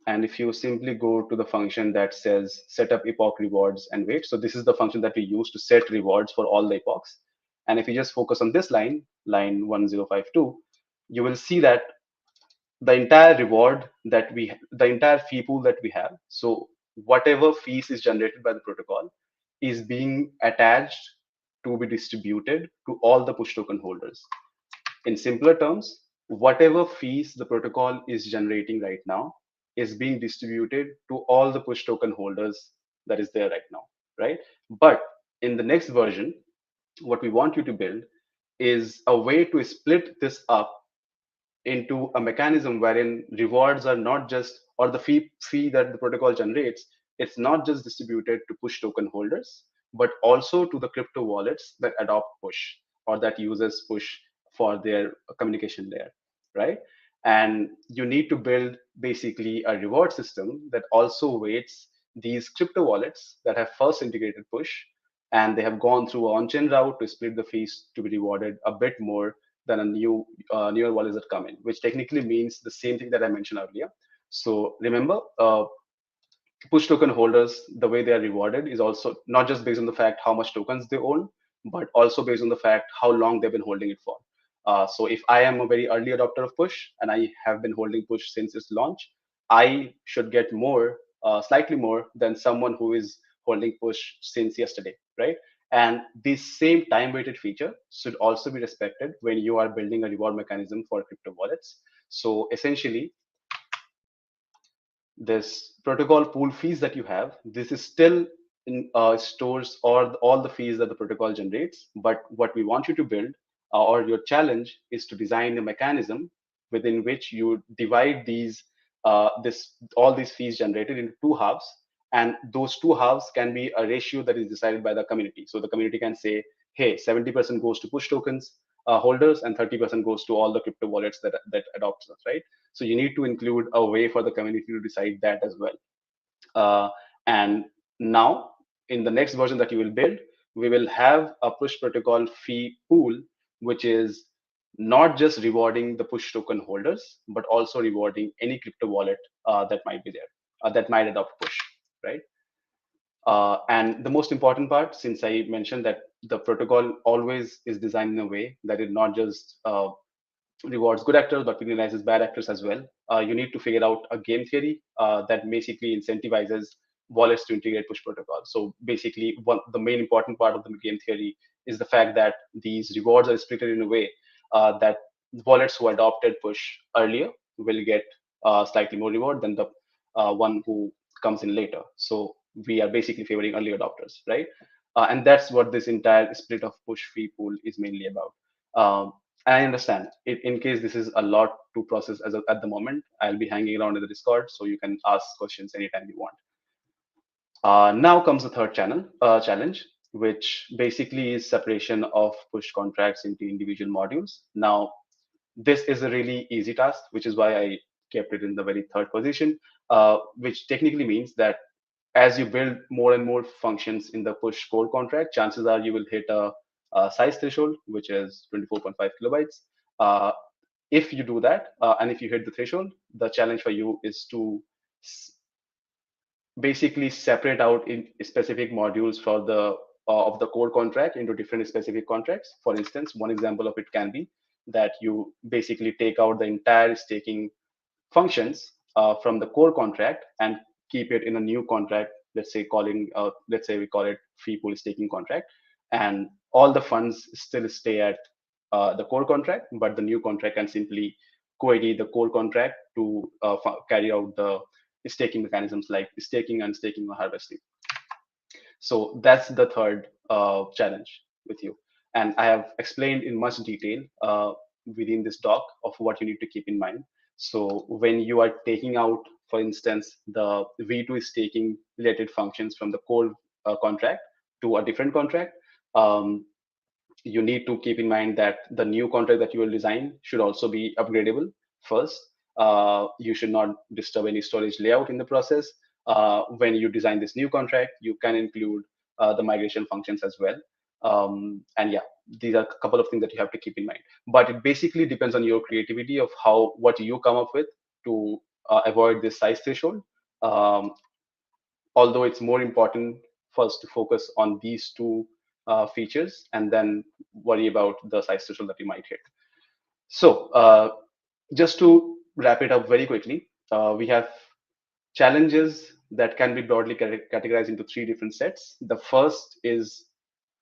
S4: and if you simply go to the function that says set up epoch rewards and wait, so this is the function that we use to set rewards for all the epochs. And if you just focus on this line 1052, you will see that the entire reward that the entire fee pool that we have, so whatever fees is generated by the protocol is being attached to be distributed to all the push token holders. In simpler terms, whatever fees the protocol is generating right now is being distributed to all the push token holders that is there right now, right? But in the next version, what we want you to build is a way to split this up into a mechanism wherein rewards are not just, or the fee that the protocol generates, it's not just distributed to push token holders, but also to the crypto wallets that adopt push or that uses push for their communication layer, right? And you need to build basically a reward system that also weights these crypto wallets that have first integrated push, and they have gone through an on-chain route to split the fees to be rewarded a bit more than a newer wallets that come in, which technically means the same thing that I mentioned earlier. So remember, push token holders, the way they are rewarded is also not just based on the fact how much tokens they own, but also based on the fact how long they've been holding it for. So if I am a very early adopter of push and I have been holding push since its launch, I should get more, slightly more than someone who is holding push since yesterday, right? And this same time weighted feature should also be respected when you are building a reward mechanism for crypto wallets. So essentially, this protocol pool fees that you have, this is still in stores or all the fees that the protocol generates. But what we want you to build, or your challenge, is to design a mechanism within which you divide this all these fees generated into two halves, and those two halves can be a ratio that is decided by the community. So the community can say, hey, 70% goes to push tokens holders and 30% goes to all the crypto wallets that adopt us, right? So you need to include a way for the community to decide that as well. And now in the next version that you will build, we will have a push protocol fee pool, which is not just rewarding the push token holders, but also rewarding any crypto wallet that might be there, that might adopt push, right? And the most important part, since I mentioned that the protocol always is designed in a way that it not just rewards good actors but penalizes bad actors as well. You need to figure out a game theory that basically incentivizes wallets to integrate push protocol. So basically, the main important part of the game theory is the fact that these rewards are split in a way that wallets who adopted push earlier will get slightly more reward than the one who comes in later. So we are basically favoring early adopters, right? And that's what this entire split of push fee pool is mainly about. I understand. In case this is a lot to process at the moment, I'll be hanging around in the Discord, so you can ask questions anytime you want. Now comes the third challenge, which basically is separation of push contracts into individual modules. Now, this is a really easy task, which is why I kept it in the very third position, which technically means that as you build more and more functions in the push core contract, chances are you will hit a size threshold, which is 24.5 kilobytes. Uh, If you do that, and if you hit the threshold, the challenge for you is to basically separate out in specific modules for the of the core contract into different specific contracts. For instance, one example of it can be that you basically take out the entire staking functions from the core contract and keep it in a new contract. Let's say we call it free pool staking contract, and all the funds still stay at the core contract, but the new contract can simply query the core contract to carry out the staking mechanisms like staking, unstaking, or harvesting. So that's the third challenge with you. And I have explained in much detail within this doc of what you need to keep in mind. So when you are taking out, for instance, the V2 staking related functions from the core contract to a different contract, um, you need to keep in mind that the new contract that you will design should also be upgradable first. You should not disturb any storage layout in the process. When you design this new contract, you can include the migration functions as well. And yeah, these are a couple of things that you have to keep in mind. But it basically depends on your creativity of what you come up with to avoid this size threshold. Um, Although it's more important first to focus on these two features and then worry about the size threshold that you might hit. So just to wrap it up very quickly, we have challenges that can be broadly categorized into three different sets. The first is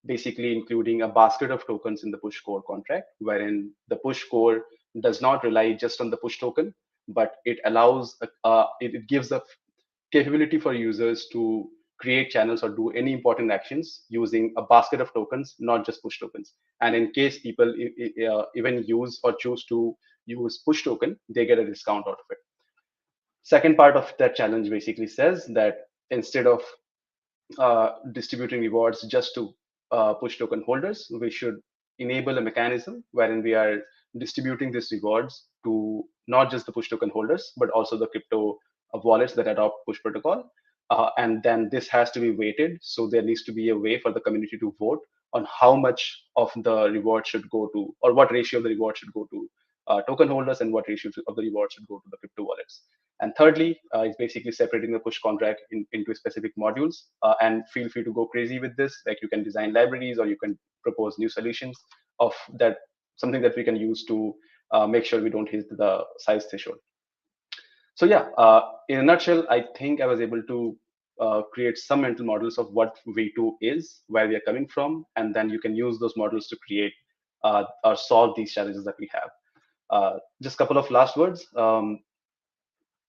S4: basically including a basket of tokens in the push core contract, wherein the push core does not rely just on the push token, but it gives a capability for users to create channels or do any important actions using a basket of tokens, not just push tokens. And in case people even use or choose to use push token, they get a discount out of it. Second part of that challenge basically says that instead of distributing rewards just to push token holders, we should enable a mechanism wherein we are distributing these rewards to not just the push token holders, but also the crypto wallets that adopt push protocol. And then this has to be weighted. So there needs to be a way for the community to vote on how much of the reward should go to, or what ratio of the reward should go to token holders and what ratio of the reward should go to the crypto wallets. And thirdly, it's basically separating the push contract into specific modules. And feel free to go crazy with this. Like you can design libraries or you can propose new solutions of that, something that we can use to make sure we don't hit the size threshold. So yeah, in a nutshell, I think I was able to create some mental models of what V2 is, where we are coming from, and then you can use those models to create or solve these challenges that we have. Just a couple of last words.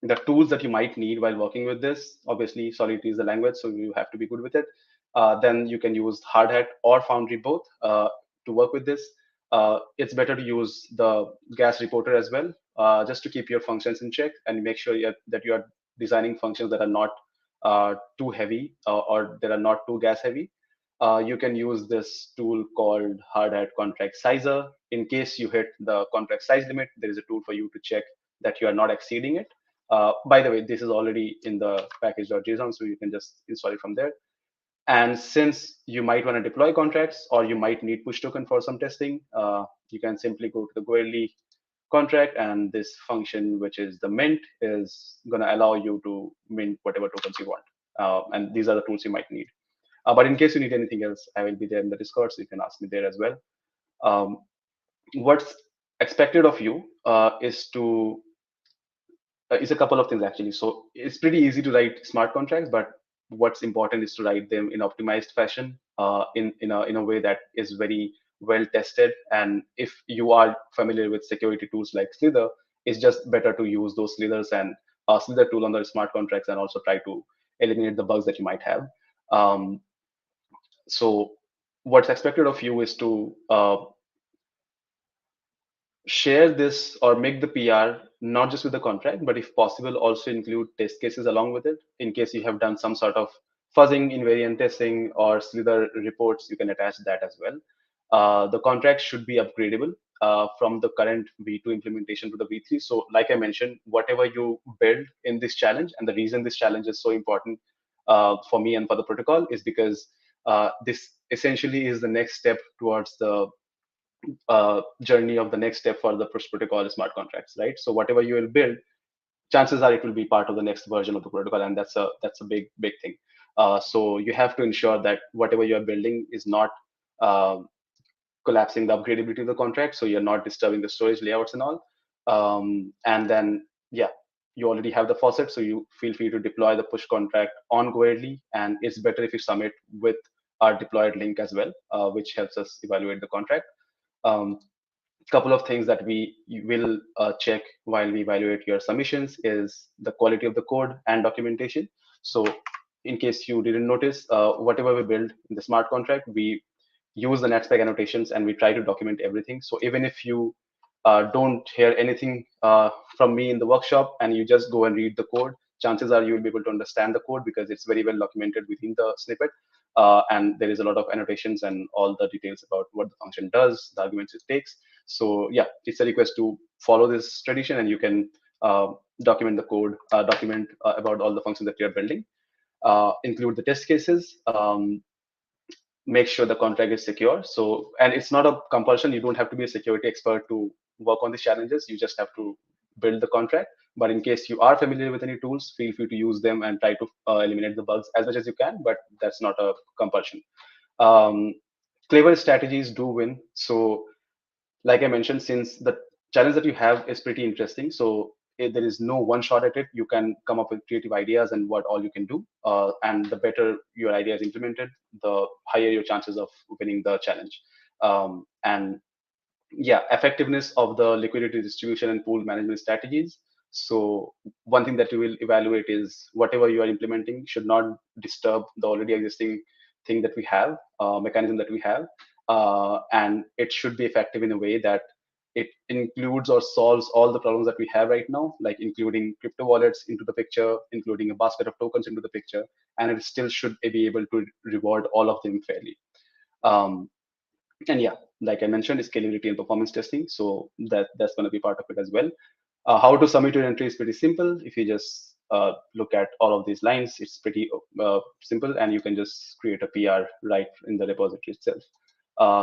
S4: The tools that you might need while working with this, obviously Solidity is the language, so you have to be good with it. Then you can use Hardhat or Foundry both to work with this. It's better to use the gas reporter as well, just to keep your functions in check and make sure that you are designing functions that are not too heavy or that are not too gas heavy. You can use this tool called Hardhat Contract Sizer. In case you hit the contract size limit, there is a tool for you to check that you are not exceeding it. By the way, this is already in the package.json, so you can just install it from there. And since you might want to deploy contracts or you might need push token for some testing, you can simply go to the Goerli contract, and this function, which is the mint, is going to allow you to mint whatever tokens you want. And these are the tools you might need. But in case you need anything else, I will be there in the Discord, so you can ask me there as well. What's expected of you is a couple of things actually. So it's pretty easy to write smart contracts, but what's important is to write them in optimized fashion, in a way that is very well tested. And if you are familiar with security tools like Slither, it's just better to use those Slithers and Slither tool on the smart contracts and also try to eliminate the bugs that you might have. Um, so what's expected of you is to share this or make the PR not just with the contract, but if possible, also include test cases along with it. In case you have done some sort of fuzzing, invariant testing, or Slither reports, you can attach that as well. The contract should be upgradable from the current V2 implementation to the V3. So, like I mentioned, whatever you build in this challenge, and the reason this challenge is so important for me and for the protocol is because this essentially is the next step towards the journey of the next step for the push protocol smart contracts, right? So whatever you will build, chances are it will be part of the next version of the protocol, and that's a big thing. So you have to ensure that whatever you are building is not um collapsing the upgradability of the contract, so you're not disturbing the storage layouts and all. And then, yeah, you already have the faucet, so you feel free to deploy the push contract on GoAidly, and it's better if you submit with our deployed link as well, which helps us evaluate the contract. Um, Couple of things that we will check while we evaluate your submissions is the quality of the code and documentation. So in case you didn't notice, whatever we build in the smart contract, we use the netspec annotations and we try to document everything. So even if you don't hear anything from me in the workshop and you just go and read the code, chances are you will be able to understand the code because it's very well documented within the snippet. And there is a lot of annotations and all the details about what the function does, the arguments it takes. So yeah, it's a request to follow this tradition, and you can document the code, document about all the functions that you're building, include the test cases, make sure the contract is secure. So, and it's not a compulsion. You don't have to be a security expert to work on these challenges. You just have to build the contract. But in case you are familiar with any tools, feel free to use them and try to eliminate the bugs as much as you can. But that's not a compulsion. Um, Clever strategies do win. So like I mentioned, since the challenge that you have is pretty interesting, so there is no one shot at it. You can come up with creative ideas and what all you can do. And the better your idea is implemented, the higher your chances of winning the challenge. And yeah, effectiveness of the liquidity distribution and pool management strategies. So one thing that you will evaluate is whatever you are implementing should not disturb the already existing thing that we have, mechanism that we have, and it should be effective in a way that it includes or solves all the problems that we have right now, like including crypto wallets into the picture, including a basket of tokens into the picture, and it still should be able to reward all of them fairly. Um, and yeah, like I mentioned, scalability and performance testing, so that's going to be part of it as well. How to submit your entry is pretty simple. If you just look at all of these lines, it's pretty simple, and you can just create a PR right in the repository itself.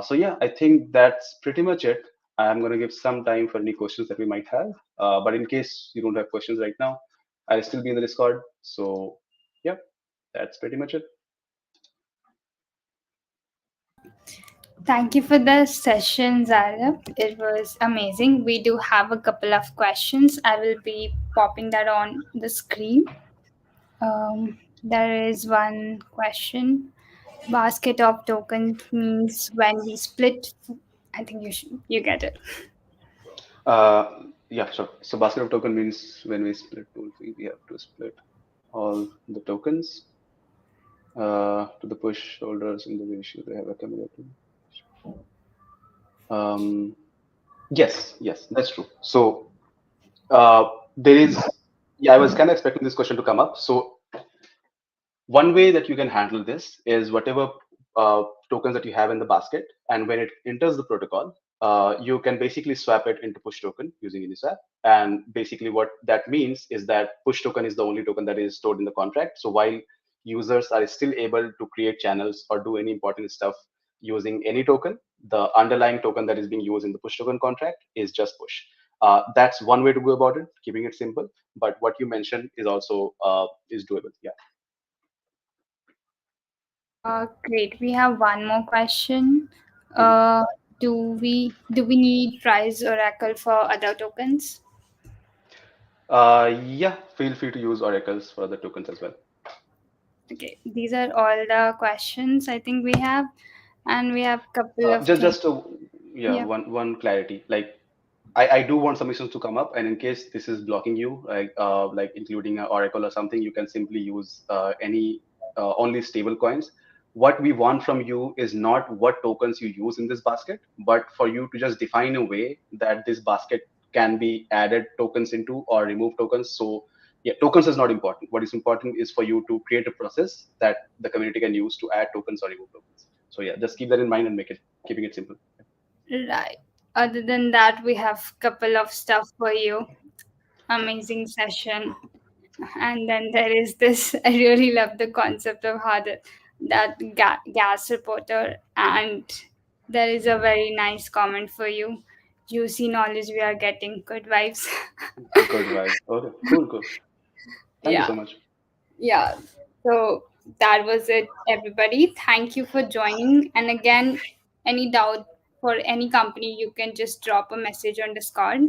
S4: So yeah, I think that's pretty much it. I'm going to give some time for any questions that we might have, but in case you don't have questions right now, I'll still be in the Discord. So yeah, that's pretty much it.
S1: Thank you for the session, Zara. It was amazing. We do have a couple of questions. I will be popping that on the screen. There is one question. Basket of token means when we split. I think you get it.
S4: Uh, yeah, sure. So basket of token means when we split pool fee, we have to split all the tokens to the push holders in the ratio they have accumulated. Um, yes, that's true. So there is, yeah, I was kind of expecting this question to come up. So one way that you can handle this is whatever tokens that you have in the basket, and when it enters the protocol, you can basically swap it into push token using Uniswap. And basically what that means is that push token is the only token that is stored in the contract. So while users are still able to create channels or do any important stuff using any token, the underlying token that is being used in the push token contract is just push. That's one way to go about it, keeping it simple. But what you mentioned is also is doable. Yeah.
S1: Great. We have one more question.
S4: Mhm.
S1: Uh, do we need price oracle for other tokens?
S4: Yeah, feel free to use oracles for the tokens as well.
S1: Okay, these are all the questions I think we have, and we have couple of
S4: Just
S1: things.
S4: just to, yeah,
S1: Yeah.
S4: one clarity. Like I do want submissions to come up, and in case this is blocking you, like including an oracle or something, you can simply use any only stable coins. What we want from you is not what tokens you use in this basket, but for you to just define a way that this basket can be added tokens into or remove tokens. So yeah, tokens is not important. What is important is for you to create a process that the community can use to add tokens or remove tokens. So yeah, just keep that in mind and make it keeping it simple.
S1: Right. Other than that, we have couple of stuff for you. Amazing session. And then there is this. I really love the concept of how that gas reporter and That is a very nice comment for you. Juicy knowledge we are getting. Good vibes.
S4: Good vibes. Okay, cool, cool. Thank you
S1: Yeah.
S4: so much.
S1: Yeah. So that was it, everybody. Thank you for joining. And again, any doubt for any company, you can just drop a message on Discord.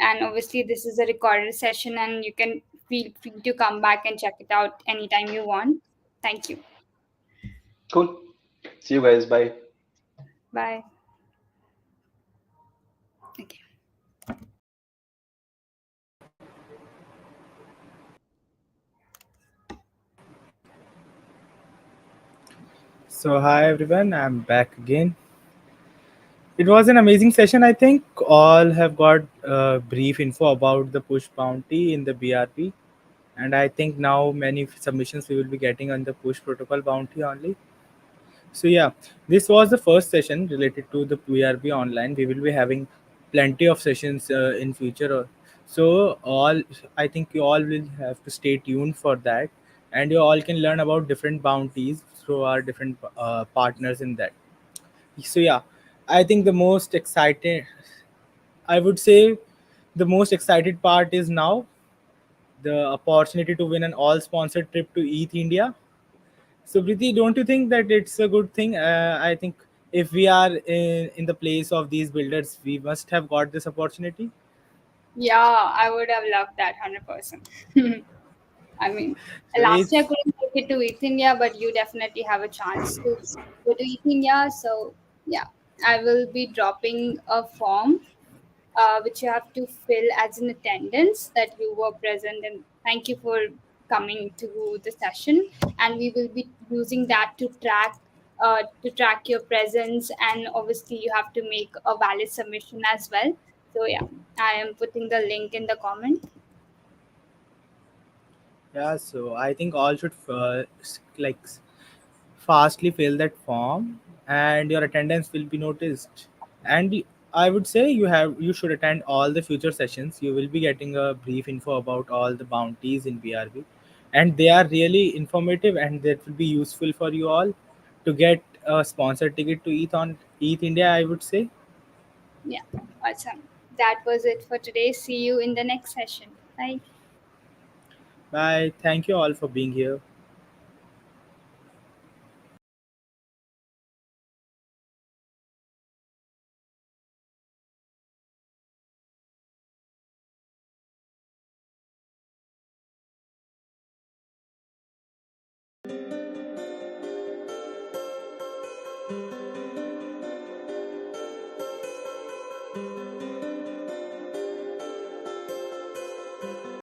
S1: And obviously, this is a recorded session, and you can feel free to come back and check it out anytime you want. Thank you.
S4: Cool. See you guys. Bye.
S1: Bye. Okay.
S3: So, hi everyone, I'm back again. It was an amazing session. I think all have got brief info about the push bounty in the BRP, and I think now many submissions we will be getting on the push protocol bounty only. So yeah, this was the first session related to the BRB online. We will be having plenty of sessions in future. So all I think you all will have to stay tuned for that, and you all can learn about different bounties through our different partners in that. So yeah, I think the most excited, I would say, the most excited part is now the opportunity to win an all-sponsored trip to ETH India. So, Priti, don't you think that it's a good thing? I think if we are in the place of these builders, we must have got this opportunity.
S1: Yeah, I would have loved that 100%. I mean,
S3: So
S1: last year I
S3: it's
S1: couldn't make it to East India, but you definitely have a chance to go to East India. So, yeah, I will be dropping a form which you have to fill as an attendance that you were present, and thank you for coming to the session. And we will be using that to track your presence, and obviously you have to make a valid submission as well. So yeah, I am putting the link in the comment.
S3: yeah. So I think all should fastly fill that form, and your attendance will be noticed. And I would say you should attend all the future sessions. You will be getting a brief info about all the bounties in BRB, and they are really informative, and that will be useful for you all to get a sponsored ticket to ETH India, I would say.
S1: Yeah, awesome. That was it for today. See you in the next session. Bye.
S3: Bye. Thank you all for being here.